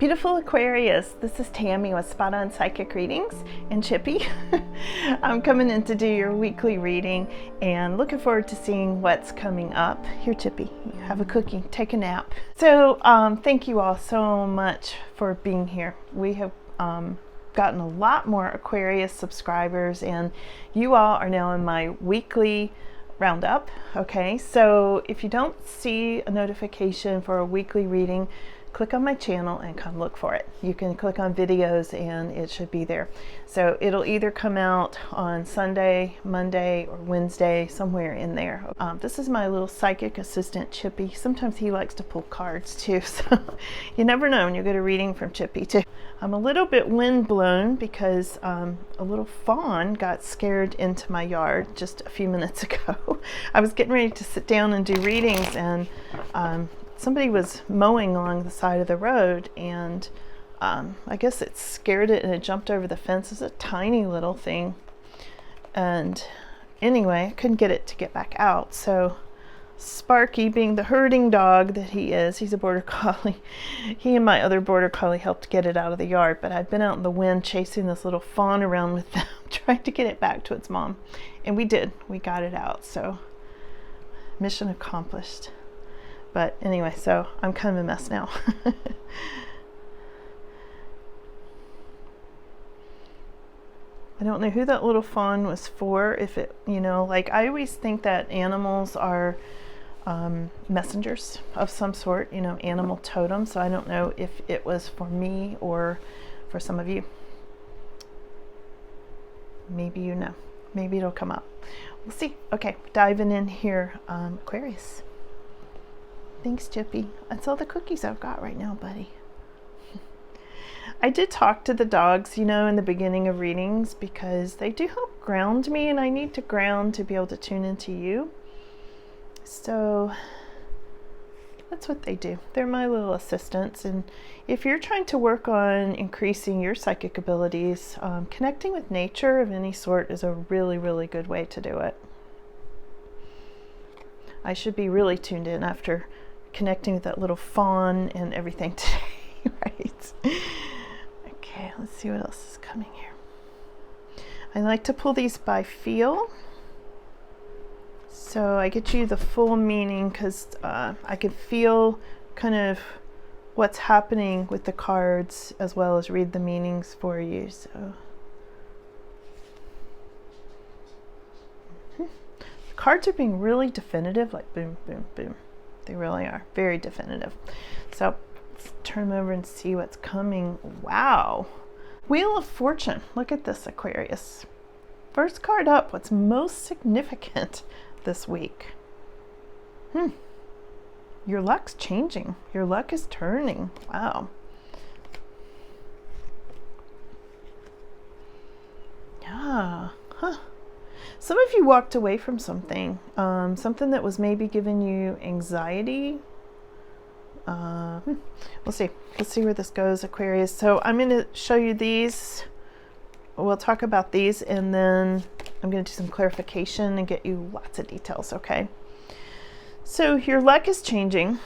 Beautiful Aquarius, this is Tammy with Spot On Psychic Readings and Chippy. I'm coming in to do your weekly reading and looking forward to seeing what's coming up. Here, Chippy, you have a cookie, take a nap. So thank you all so much for being here. We have gotten a lot more Aquarius subscribers, and you all are now in my weekly roundup. Okay, so if you don't see a notification for a weekly reading, click on my channel and come look for it. You can click on videos and it should be there. So it'll either come out on Sunday, Monday, or Wednesday, somewhere in there. This is my little psychic assistant, Chippy. Sometimes he likes to pull cards too, so you never know when you get a reading from Chippy too. I'm a little bit windblown because a little fawn got scared into my yard just a few minutes ago. I was getting ready to sit down and do readings, and somebody was mowing along the side of the road, and I guess it scared it and it jumped over the fence. It's a tiny little thing, and anyway, I couldn't get it to get back out. So Sparky, being the herding dog that he is, he's a border collie, he and my other border collie helped get it out of the yard, but I've been out in the wind chasing this little fawn around with them trying to get it back to its mom, and we got it out. So mission accomplished. But anyway, so I'm kind of a mess now. I don't know who that little fawn was for. If it, like, I always think that animals are messengers of some sort, animal totems. So I don't know if it was for me or for some of you. Maybe you know. Maybe it'll come up. We'll see. Okay, diving in here, Aquarius. Thanks, Chippy. That's all the cookies I've got right now, buddy. I did talk to the dogs, in the beginning of readings, because they do help ground me, and I need to ground to be able to tune into you. So that's what they do. They're my little assistants. And if you're trying to work on increasing your psychic abilities, connecting with nature of any sort is a really, really good way to do it. I should be really tuned in after connecting with that little fawn and everything today, right? Okay, let's see what else is coming here. I like to pull these by feel, so I get you the full meaning, because I can feel kind of what's happening with the cards as well as read the meanings for you. So the cards are being really definitive, like boom, boom, boom. They really are very definitive. So let's turn them over and see what's coming. Wow. Wheel of Fortune. Look at this, Aquarius. First card up. What's most significant this week? Your luck's changing. Your luck is turning. Wow. Yeah. Huh. Some of you walked away from something, something that was maybe giving you anxiety. We'll see. Let's see where this goes, Aquarius. So I'm going to show you these. We'll talk about these, and then I'm going to do some clarification and get you lots of details, okay? So your luck is changing.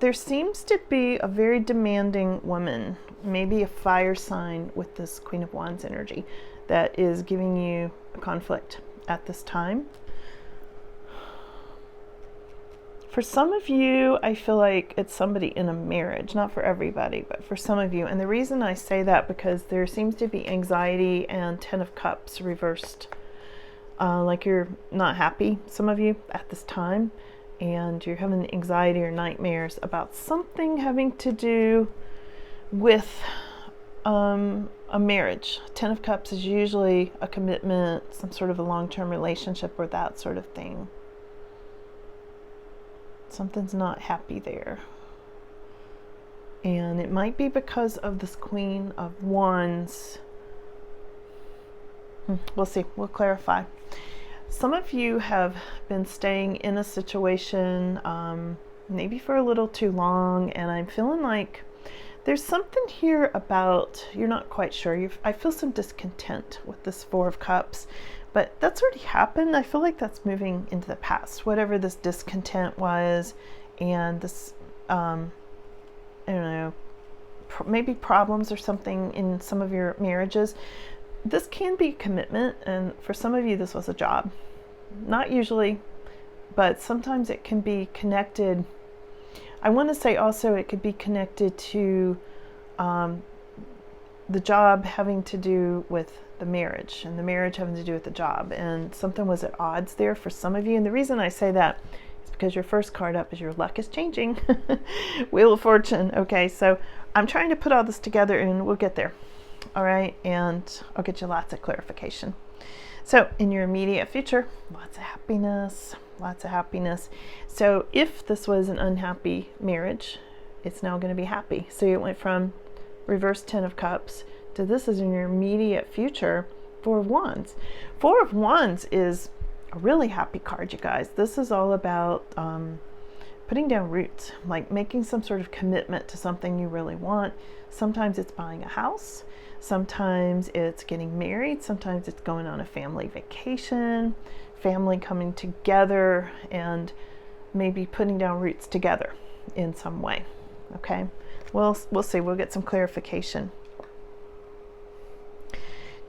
There seems to be a very demanding woman, maybe a fire sign with this Queen of Wands energy, that is giving you a conflict at this time. For some of you, I feel like it's somebody in a marriage, not for everybody, but for some of you. And the reason I say that, because there seems to be anxiety and 10 of Cups reversed. Like you're not happy, some of you, at this time, and you're having anxiety or nightmares about something having to do with a marriage. 10 of Cups is usually a commitment, some sort of a long-term relationship, or that sort of thing. Something's not happy there. And it might be because of this Queen of Wands. We'll see. We'll clarify. Some of you have been staying in a situation maybe for a little too long, and I'm feeling like there's something here about you're not quite sure. I feel some discontent with this 4 of Cups, but that's already happened. I feel like that's moving into the past, whatever this discontent was, and this I don't know, maybe problems or something in some of your marriages. This can be commitment, and for some of you this was a job. Not usually, but sometimes it can be connected. I want to say also it could be connected to the job having to do with the marriage, and the marriage having to do with the job, and something was at odds there for some of you. And the reason I say that is because your first card up is your luck is changing. Wheel of Fortune. Okay, so I'm trying to put all this together and we'll get there. All right, and I'll get you lots of clarification. So in your immediate future, lots of happiness, lots of happiness. So if this was an unhappy marriage, it's now going to be happy. So it went from reverse 10 of Cups to this is in your immediate future, 4 of Wands. 4 of Wands is a really happy card, you guys. This is all about putting down roots, like making some sort of commitment to something you really want. Sometimes it's buying a house. Sometimes it's getting married. Sometimes it's going on a family vacation, family coming together and maybe putting down roots together in some way. Okay, we'll see. We'll get some clarification.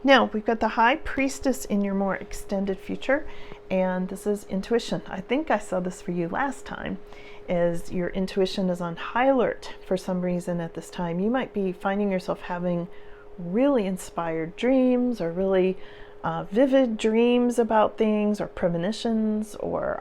Now we've got the High Priestess in your more extended future, and this is intuition. I think I saw this for you last time, is your intuition is on high alert for some reason at this time. You might be finding yourself having really inspired dreams, or really vivid dreams about things, or premonitions, or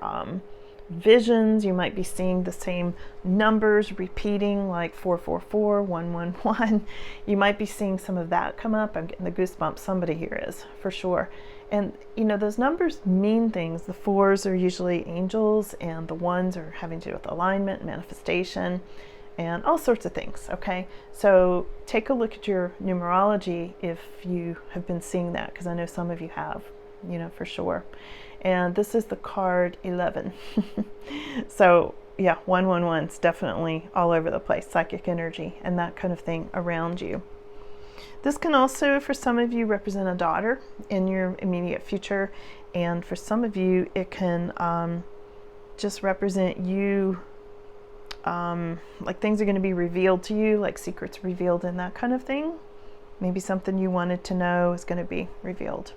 visions. You might be seeing the same numbers repeating, like 444, 111. You might be seeing some of that come up. I'm getting the goosebumps. Somebody here is, for sure. And you know, those numbers mean things. The 4s are usually angels, and the 1s are having to do with alignment, manifestation, and all sorts of things. Okay, so take a look at your numerology if you have been seeing that, because I know some of you have, you know, for sure. And this is the card 11. So yeah, 111 is definitely all over the place, psychic energy and that kind of thing around you. This can also, for some of you, represent a daughter in your immediate future, and for some of you it can just represent you, like things are going to be revealed to you, like secrets revealed and that kind of thing. Maybe something you wanted to know is going to be revealed.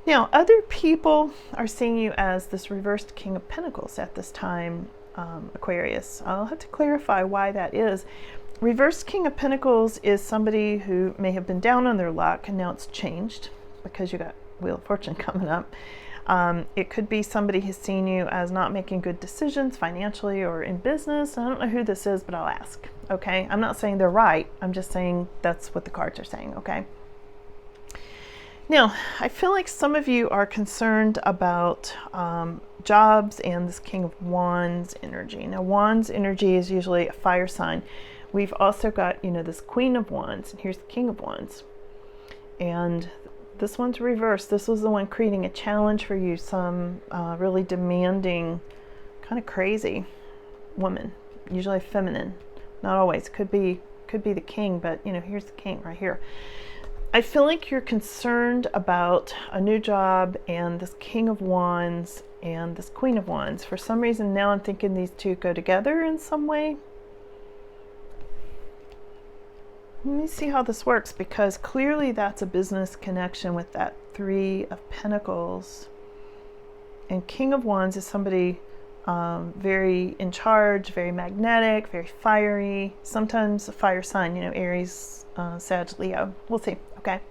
Now, other people are seeing you as this reversed King of Pentacles at this time, Aquarius. I'll have to clarify why that is. Reversed King of Pentacles is somebody who may have been down on their luck, and now it's changed because you got Wheel of Fortune coming up. It could be somebody who's seen you as not making good decisions financially or in business. I don't know who this is, but I'll ask. Okay, I'm not saying they're right. I'm just saying that's what the cards are saying. Okay. Now, I feel like some of you are concerned about jobs and this King of Wands energy. Now, Wands energy is usually a fire sign. We've also got, you know, this Queen of Wands, and here's the King of Wands. And this one's reversed. This was the one creating a challenge for you, some really demanding, kind of crazy woman, usually feminine. Not always. Could be the king, but you know, here's the king right here. I feel like you're concerned about a new job and this King of Wands and this Queen of Wands. For some reason now I'm thinking these two go together in some way. Let me see how this works, because clearly that's a business connection with that 3 of Pentacles. And King of Wands is somebody very in charge, very magnetic, very fiery, sometimes a fire sign, you know, Aries, Sag, Leo. We'll see. Okay.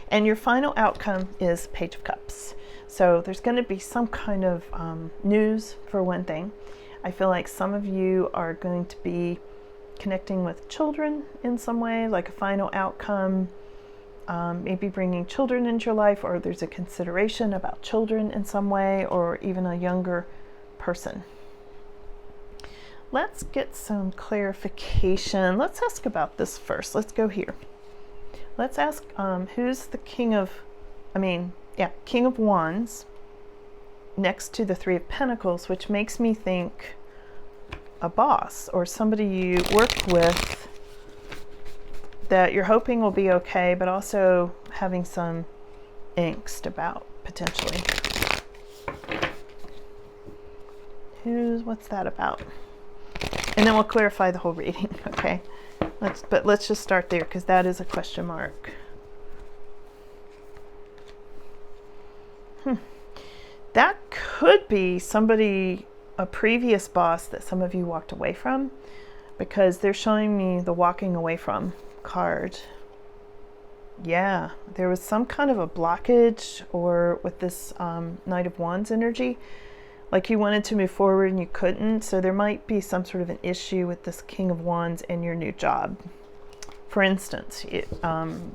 And your final outcome is Page of Cups. So there's going to be some kind of news, for one thing. I feel like some of you are going to be connecting with children in some way, like a final outcome, maybe bringing children into your life, or there's a consideration about children in some way, or even a younger person. Let's get some clarification. Let's ask about this first. Let's go here. Let's ask who's the King of Wands next to the 3 of Pentacles, which makes me think a boss or somebody you worked with that you're hoping will be okay, but also having some angst about potentially. What's that about? And then we'll clarify the whole reading. Okay, Let's just start there, because that is a question mark. That could be somebody, a previous boss that some of you walked away from, because they're showing me the walking away from card. Yeah, there was some kind of a blockage, or with this Knight of Wands energy, like you wanted to move forward and you couldn't. So there might be some sort of an issue with this King of Wands and your new job. For instance,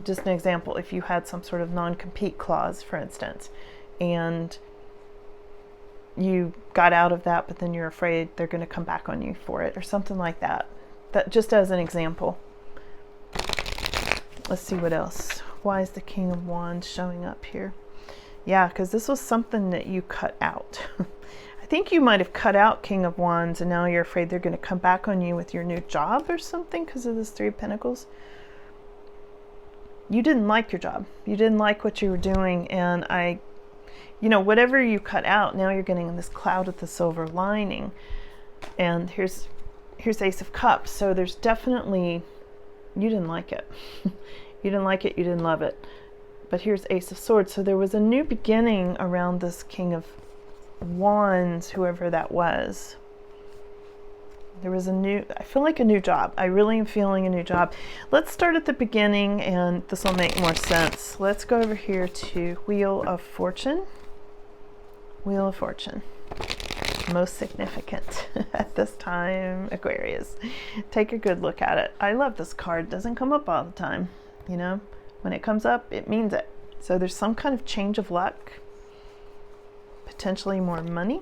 just an example, if you had some sort of non-compete clause, for instance, and you got out of that, but then you're afraid they're going to come back on you for it, or something like that. That just as an example. Let's see what else. Why is the King of Wands showing up here? Yeah, because this was something that you cut out. I think you might have cut out King of Wands, and now you're afraid they're going to come back on you with your new job or something because of this Three of Pentacles. You didn't like your job. You didn't like what you were doing, and whatever you cut out, now you're getting this cloud with the silver lining. And here's Ace of Cups. So there's definitely, you didn't like it. You didn't like it, you didn't love it. But here's Ace of Swords. So there was a new beginning around this King of Wands, whoever that was. There was I feel like a new job. I really am feeling a new job. Let's start at the beginning, and this will make more sense. Let's go over here to Wheel of Fortune. Wheel of Fortune. Most significant at this time, Aquarius. Take a good look at it. I love this card. It doesn't come up all the time. When it comes up, it means it. So there's some kind of change of luck. Potentially more money.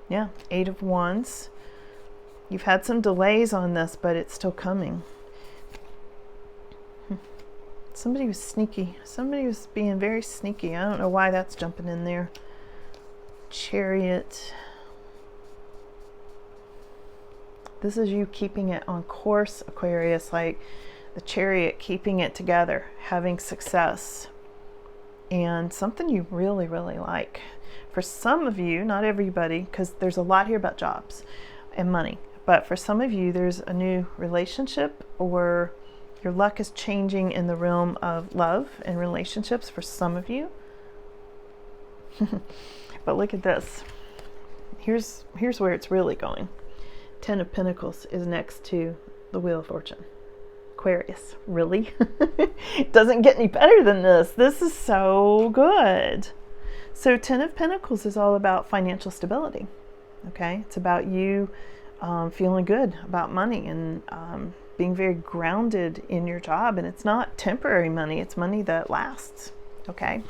Yeah, Eight of Wands. You've had some delays on this, but it's still coming. Somebody was sneaky. Somebody was being very sneaky. I don't know why that's jumping in there. Chariot. This is you keeping it on course, Aquarius, like the Chariot, keeping it together, having success, and something you really, really like. For some of you, not everybody, because there's a lot here about jobs and money, but for some of you, there's a new relationship, or your luck is changing in the realm of love and relationships for some of you. But look at this. Here's where it's really going. Ten of Pentacles is next to the Wheel of Fortune. Aquarius, really? It doesn't get any better than this. This is so good. So Ten of Pentacles is all about financial stability. Okay, it's about you feeling good about money, and being very grounded in your job. And it's not temporary money, it's money that lasts. Okay,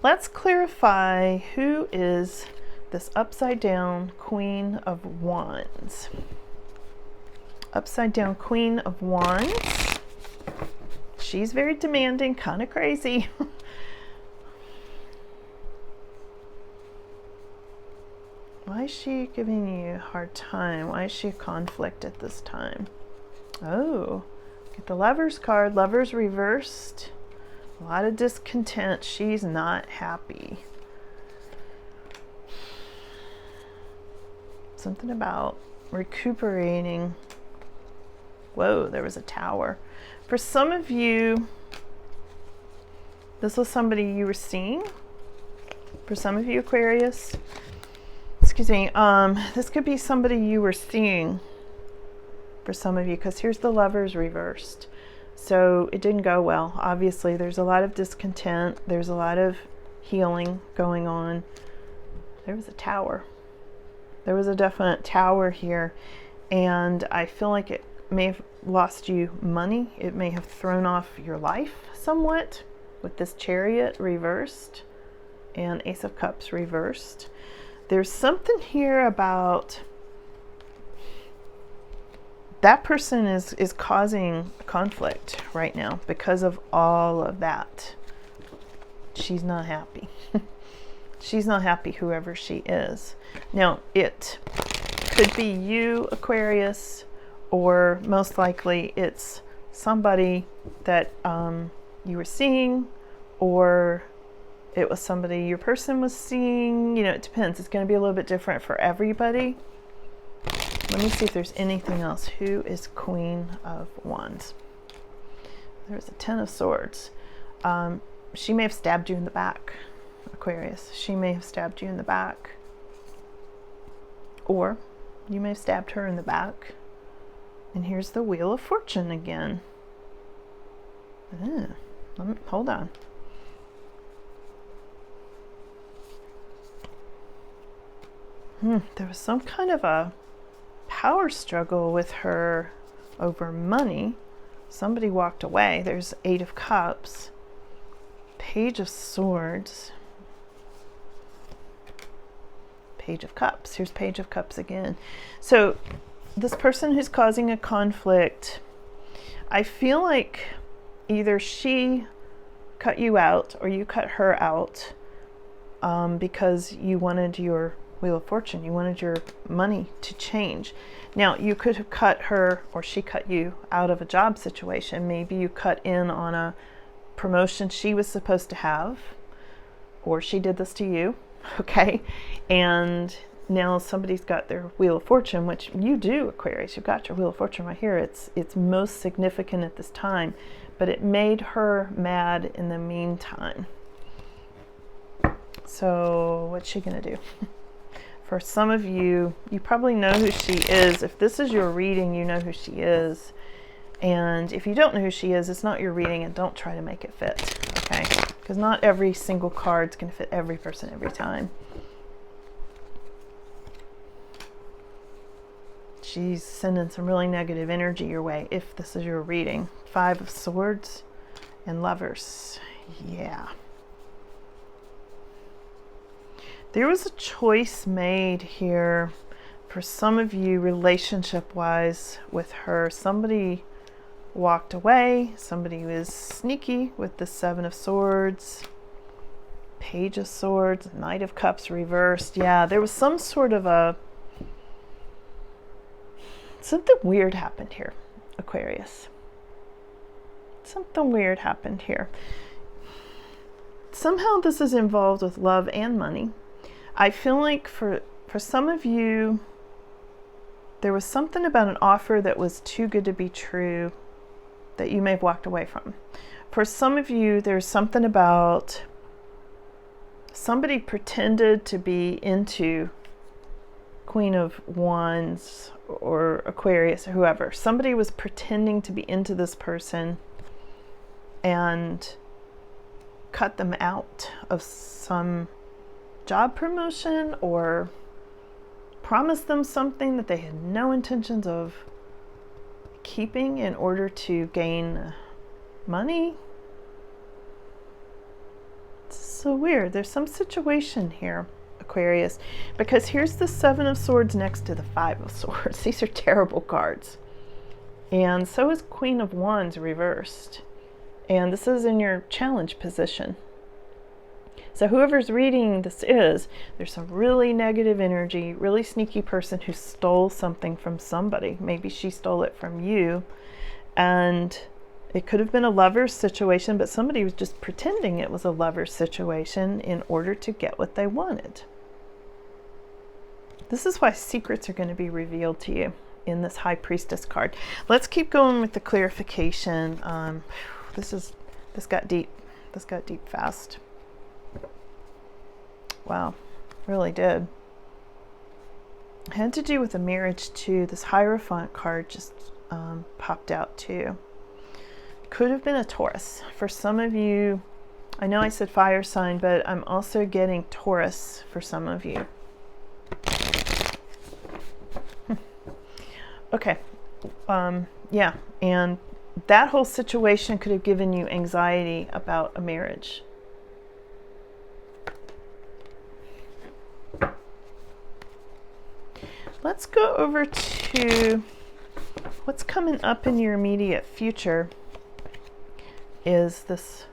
let's clarify who is this upside down Queen of Wands. Upside down Queen of Wands. She's very demanding, kind of crazy. Why is she giving you a hard time? Why is she a conflict at this time? Oh, get the Lovers card. Lovers reversed. A lot of discontent. She's not happy. Something about recuperating. Whoa, there was a Tower. For some of you, this was somebody you were seeing. For some of you, Aquarius, excuse me, this could be somebody you were seeing for some of you, because here's the Lovers reversed. So it didn't go well. Obviously, there's a lot of discontent. There's a lot of healing going on. There was a Tower. There was a definite Tower here. And I feel like it may have lost you money. It may have thrown off your life somewhat with this Chariot reversed and Ace of Cups reversed. There's something here about that person is causing conflict right now because of all of that. She's not happy. She's not happy, whoever she is. Now, it could be you, Aquarius, or most likely it's somebody that you were seeing, or it was somebody your person was seeing. It depends. It's going to be a little bit different for everybody. Let me see if there's anything else. Who is Queen of Wands? There's a Ten of Swords. She may have stabbed you in the back, Aquarius. She may have stabbed you in the back. Or you may have stabbed her in the back. And here's the Wheel of Fortune again. Hold on. There was some kind of a power struggle with her over money. Somebody walked away. There's Eight of Cups. Page of Swords. Page of Cups. Here's Page of Cups again. So this person who's causing a conflict, I feel like either she cut you out or you cut her out because you wanted your Wheel of Fortune. You wanted your money to change. Now, you could have cut her or she cut you out of a job situation. Maybe you cut in on a promotion she was supposed to have, or she did this to you, okay? And now somebody's got their Wheel of Fortune, which you do, Aquarius. You've got your Wheel of Fortune right here. It's most significant at this time, but it made her mad in the meantime. So what's she gonna do? For some of you, you probably know who she is. If this is your reading, you know who she is. And if you don't know who she is, it's not your reading, and don't try to make it fit, okay? Because not every single card's going to fit every person every time. She's sending some really negative energy your way if this is your reading. Five of Swords and Lovers. Yeah. There was a choice made here for some of you relationship-wise with her. Somebody walked away. Somebody was sneaky with the Seven of Swords, Page of Swords, Knight of Cups reversed. Yeah, there was some sort of something weird happened here, Aquarius. Something weird happened here. Somehow this is involved with love and money. I feel like for some of you, there was something about an offer that was too good to be true that you may have walked away from. For some of you, there's something about somebody pretended to be into Queen of Wands or Aquarius or whoever. Somebody was pretending to be into this person and cut them out of some job promotion or promised them something that they had no intentions of keeping in order to gain money. It's so weird. There's some situation here, Aquarius, because here's the Seven of Swords next to the Five of Swords. These are terrible cards. And so is Queen of Wands reversed. And this is in your challenge position. So whoever's reading this is, there's some really negative energy, really sneaky person who stole something from somebody. Maybe she stole it from you. And it could have been a lover's situation, but somebody was just pretending it was a lover's situation in order to get what they wanted. This is why secrets are going to be revealed to you in this High Priestess card. Let's keep going with the clarification. This got deep. This got deep fast. Wow, really did. It had to do with a marriage too. This Hierophant card just popped out too. Could have been a Taurus. For some of you, I know I said fire sign, but I'm also getting Taurus for some of you. Okay, yeah, and that whole situation could have given you anxiety about a marriage. Let's go over to what's coming up in your immediate future is this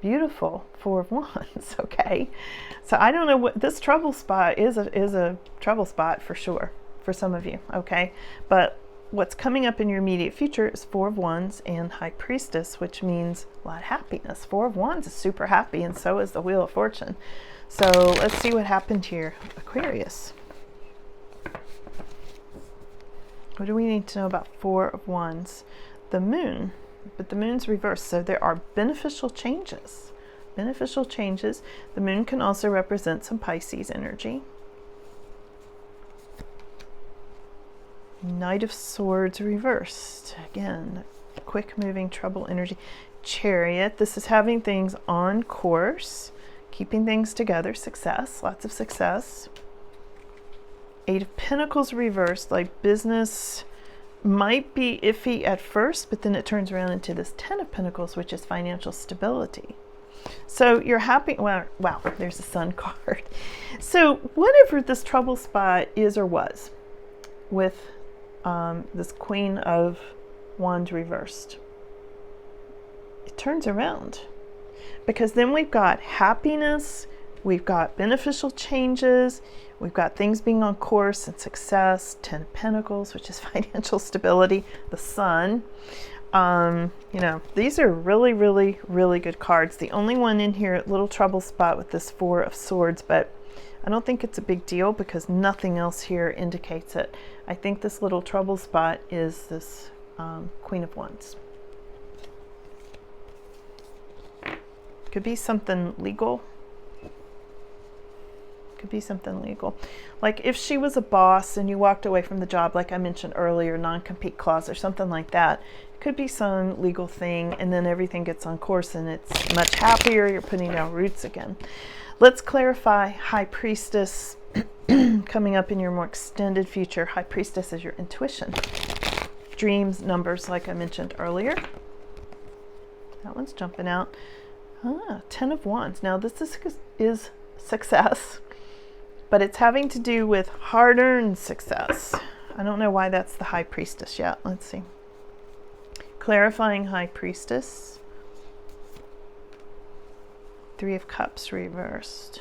beautiful Four of Wands, okay? So I don't know what this trouble spot is a trouble spot for sure for some of you, okay? But what's coming up in your immediate future is Four of Wands and High Priestess, which means a lot of happiness. Four of Wands is super happy, and so is the Wheel of Fortune. So let's see what happened here, Aquarius. What do we need to know about Four of Wands? The moon, but the moon's reversed, so there are beneficial changes. Beneficial changes. The moon can also represent some Pisces energy. Knight of Swords reversed. Again, quick moving trouble energy. Chariot. This is having things on course, keeping things together. Success. Lots of success. Eight of Pentacles reversed. Like business might be iffy at first, but then it turns around into this Ten of Pentacles, which is financial stability. So you're happy. Well, wow, there's a Sun card. So whatever this trouble spot is or was with this Queen of Wands reversed, it turns around, because then we've got happiness, we've got beneficial changes, we've got things being on course and success. Ten of Pentacles, which is financial stability. The Sun. You know, these are really, really, really good cards. The only one in here, little trouble spot with this Four of Swords, but I don't think it's a big deal because nothing else here indicates it. I think this little trouble spot is this Queen of Wands. Could be something legal. Could be something legal. Like if she was a boss and you walked away from the job, like I mentioned earlier, non-compete clause or something like that. It could be some legal thing, and then everything gets on course and it's much happier. You're putting down roots again. Let's clarify High Priestess coming up in your more extended future. High Priestess is your intuition. Dreams, numbers, like I mentioned earlier. That one's jumping out. Ten of Wands. Now this is success, but it's having to do with hard-earned success. I don't know why that's the High Priestess yet. Let's see. Clarifying High Priestess. Three of Cups reversed.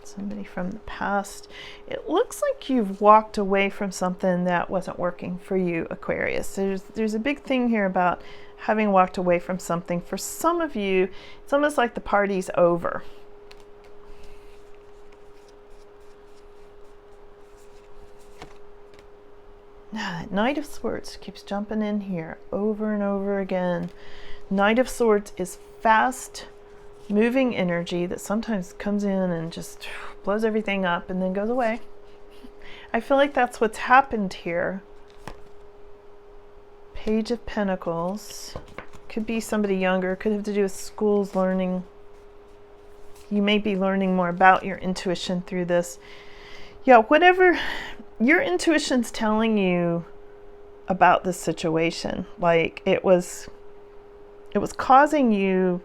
Somebody from the past. It looks like you've walked away from something that wasn't working for you, Aquarius. There's a big thing here about having walked away from something. For some of you, it's almost like the party's over. That Knight of Swords keeps jumping in here over and over again. Knight of Swords is fast moving energy that sometimes comes in and just blows everything up and then goes away. I feel like that's what's happened here. Page of Pentacles. Could be somebody younger. Could have to do with schools, learning. You may be learning more about your intuition through this. Yeah, whatever your intuition's telling you about this situation, like it was causing you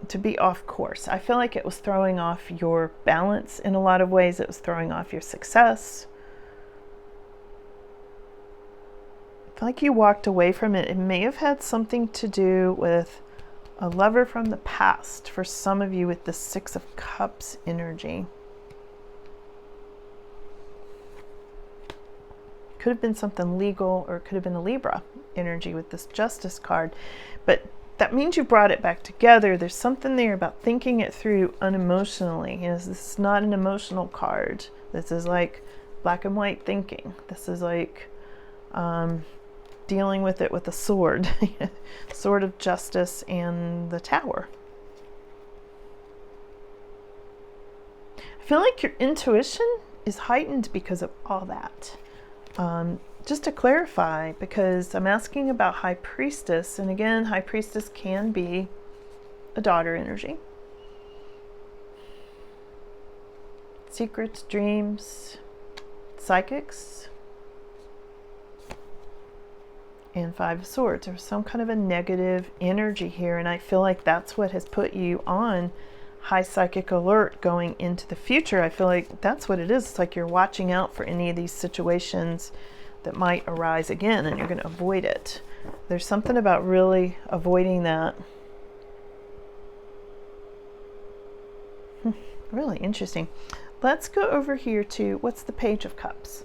to be off course. I feel like it was throwing off your balance in a lot of ways. It was throwing off your success. I feel like you walked away from it. It may have had something to do with a lover from the past for some of you with the Six of Cups energy. Could have been something legal, or it could have been a Libra energy with this Justice card. But that means you brought it back together. There's something there about thinking it through unemotionally. You know, this is not an emotional card. This is like black and white thinking. This is like dealing with it with a sword. Sword of Justice and the Tower. I feel like your intuition is heightened because of all that. Just to clarify, because I'm asking about High Priestess, and again, High Priestess can be a daughter energy. Secrets, dreams, psychics, and Five of Swords. There's some kind of a negative energy here, and I feel like that's what has put you on high psychic alert going into the future. I feel like that's what it is. It's like you're watching out for any of these situations that might arise again, and you're going to avoid it. There's something about really avoiding that. Really interesting. Let's go over here to what's the Page of Cups.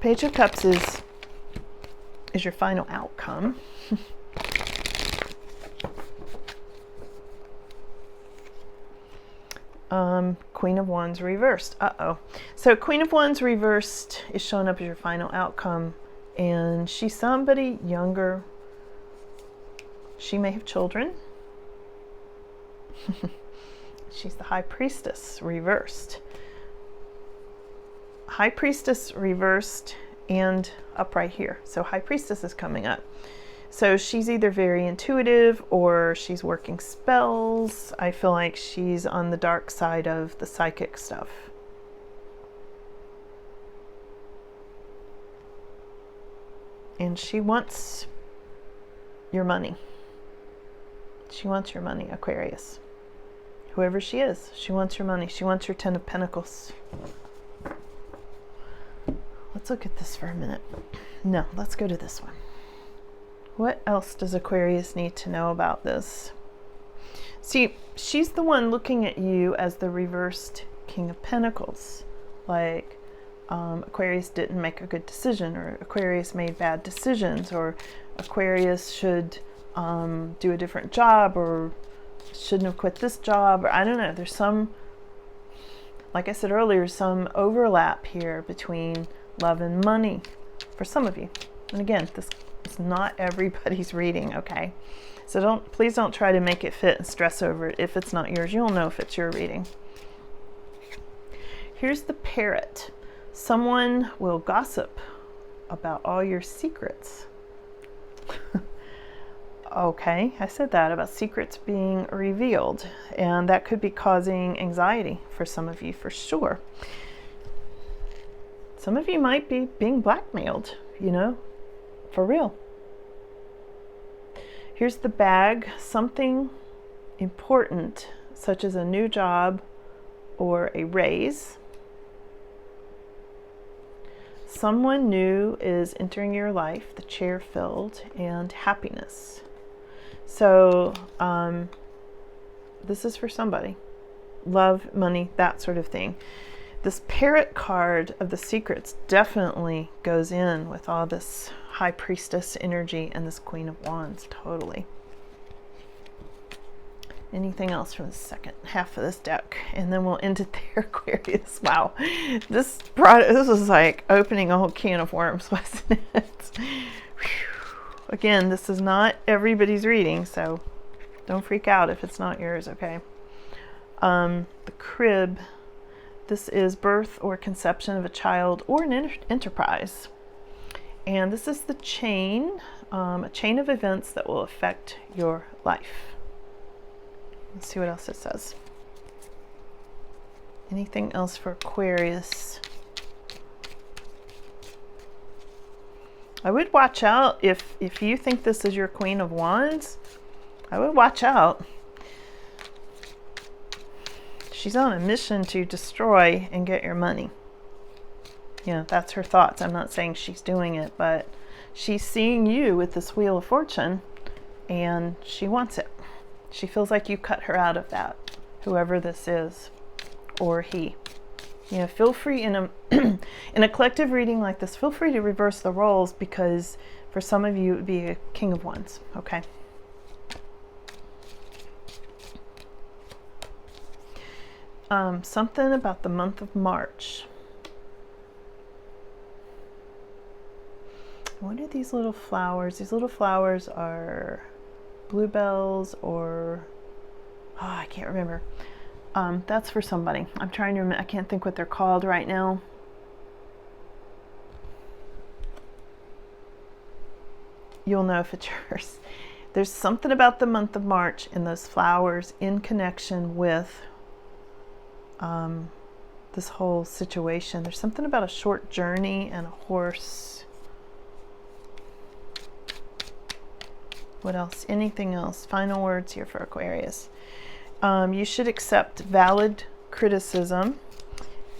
Page of Cups is your final outcome. Queen of Wands reversed. So Queen of Wands reversed is showing up as your final outcome, and she's somebody younger. She may have children. She's the High Priestess reversed. High Priestess reversed and up right here. So High Priestess is coming up. So she's either very intuitive or she's working spells. I feel like she's on the dark side of the psychic stuff. And she wants your money. She wants your money, Aquarius. Whoever she is, she wants your money. She wants your 10 of Pentacles. Let's look at this for a minute. No, let's go to this one. What else does Aquarius need to know about this? See, she's the one looking at you as the reversed King of Pentacles. Like, Aquarius didn't make a good decision, or Aquarius made bad decisions, or Aquarius should do a different job, or shouldn't have quit this job, or I don't know. There's some, like I said earlier, some overlap here between love and money for some of you. And again, this is not everybody's reading, okay? So please don't try to make it fit and stress over it. If it's not yours, you'll know if it's your reading. Here's the Parrot. Someone will gossip about all your secrets. Okay, I said that about secrets being revealed, and that could be causing anxiety for some of you for sure. Some of you might be being blackmailed, you know, for real. Here's the Bag. Something important, such as a new job or a raise. Someone new is entering your life, the Chair filled, and happiness. So this is for somebody. Love, money, that sort of thing. This Parrot card of the secrets definitely goes in with all this High Priestess energy and this Queen of Wands, totally. Anything else from the second half of this deck? And then we'll end it there, Aquarius. Wow. This was like opening a whole can of worms, wasn't it? Again, this is not everybody's reading, so don't freak out if it's not yours, okay? The Crib. This is birth or conception of a child or an enterprise. And this is the chain, a chain of events that will affect your life. Let's see what else it says. Anything else for Aquarius? I would watch out if you think this is your Queen of Wands. I would watch out. She's on a mission to destroy and get your money. You know, that's her thoughts. I'm not saying she's doing it, but she's seeing you with this Wheel of Fortune and she wants it. She feels like you cut her out of that, whoever this is, or he. You know, feel free in a in a collective reading like this, feel free to reverse the roles, because for some of you it would be a King of Wands, okay? Something about the month of March. What are these little flowers? These little flowers are bluebells or, oh, I can't remember. That's for somebody. I'm trying to remember. I can't think what they're called right now. You'll know if it's yours. There's something about the month of March and those flowers in connection with this whole situation. There's something about a short journey and a horse. What else? Anything else? Final words here for Aquarius. You should accept valid criticism.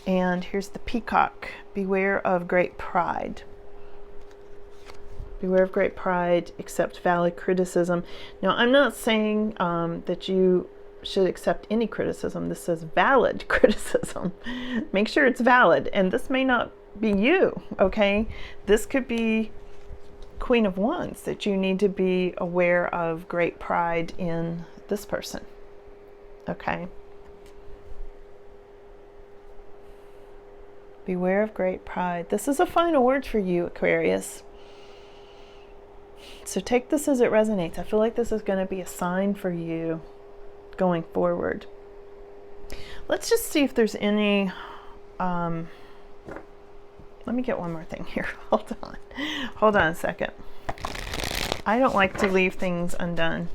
And here's the Peacock. Beware of great pride. Beware of great pride. Accept valid criticism. Now, I'm not saying that you should accept any criticism. This says valid criticism. Make sure it's valid. And this may not be you, okay? This could be Queen of Wands, that you need to be aware of great pride in this person. Okay. Beware of great pride. This is a final word for you, Aquarius. So take this as it resonates. I feel like this is going to be a sign for you going forward. Let's just see if there's any... let me get one more thing here. Hold on. Hold on a second. I don't like to leave things undone.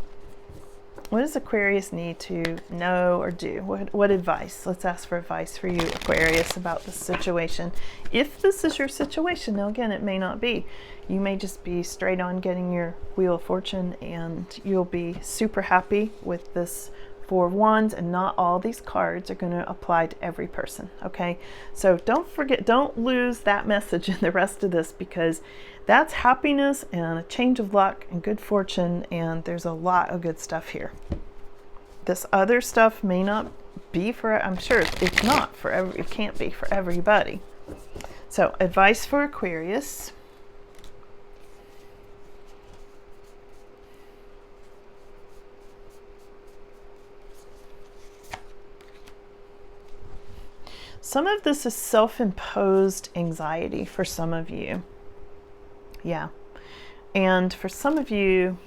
What does Aquarius need to know or do? What advice? Let's ask for advice for you, Aquarius, about this situation. If this is your situation, now again, it may not be. You may just be straight on getting your Wheel of Fortune and you'll be super happy with this Four of Wands, and not all these cards are going to apply to every person, okay? So don't forget, don't lose that message in the rest of this, because that's happiness and a change of luck and good fortune, and there's a lot of good stuff here. This other stuff may not be for, I'm sure it's not for every, it can't be for everybody. So advice for Aquarius. Some of this is self-imposed anxiety for some of you. Yeah. And for some of you,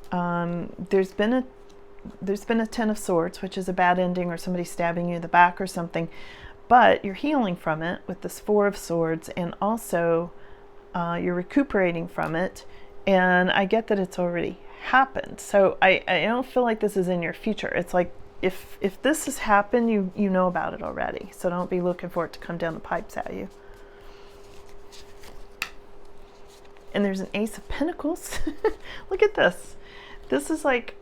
there's been a Ten of Swords, which is a bad ending, or somebody stabbing you in the back or something. But you're healing from it with this Four of Swords, and also you're recuperating from it. And I get that it's already happened. So I don't feel like this is in your future. It's like, if this has happened, you know about it already. So don't be looking for it to come down the pipes at you. And there's an Ace of Pentacles. Look at this. This is like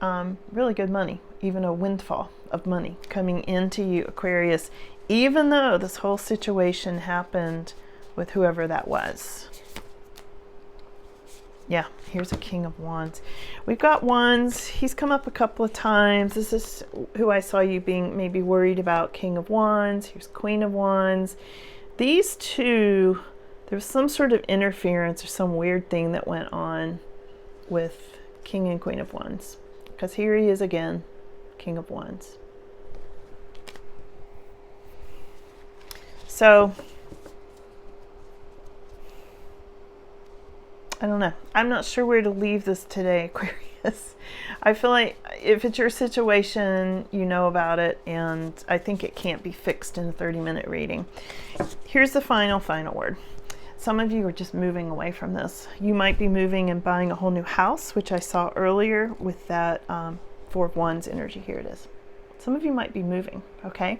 really good money, even a windfall of money coming into you, Aquarius, even though this whole situation happened with whoever that was. Yeah, here's a King of Wands. We've got Wands. He's come up a couple of times. This is who I saw you being maybe worried about. King of Wands. Here's Queen of Wands. These two, there was some sort of interference or some weird thing that went on with King and Queen of Wands. Because here he is again, King of Wands. So I don't know. I'm not sure where to leave this today, Aquarius. I feel like if it's your situation, you know about it, and I think it can't be fixed in a 30-minute reading. Here's the final word. Some of you are just moving away from this. You might be moving and buying a whole new house, which I saw earlier with that Four of Wands energy. Here it is. Some of you might be moving, okay?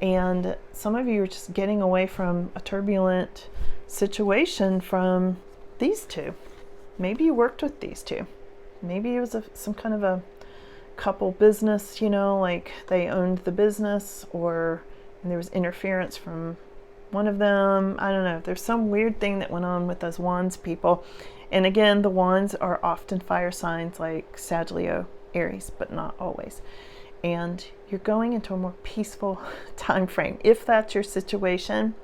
And some of you are just getting away from a turbulent situation from these two. Maybe you worked with these two. Maybe it was some kind of a couple business, you know, like they owned the business, or and there was interference from one of them. I don't know. There's some weird thing that went on with those Wands people. And again, the Wands are often fire signs like Sag, Leo, Aries, but not always. And you're going into a more peaceful time frame. If that's your situation,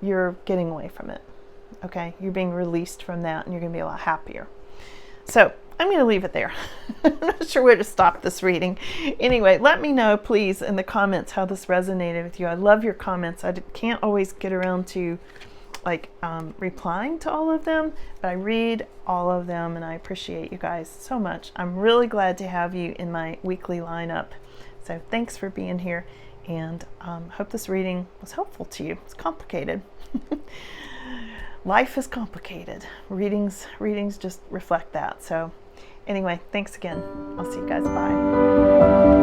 you're getting away from it. Okay, you're being released from that, and you're going to be a lot happier. So I'm going to leave it there. I'm not sure where to stop this reading. Anyway, let me know, please, in the comments how this resonated with you. I love your comments. I can't always get around to replying to all of them, but I read all of them, and I appreciate you guys so much. I'm really glad to have you in my weekly lineup. So thanks for being here, and hope this reading was helpful to you. It's complicated. Life is complicated. Readings just reflect that. So anyway, thanks again. I'll see you guys. Bye.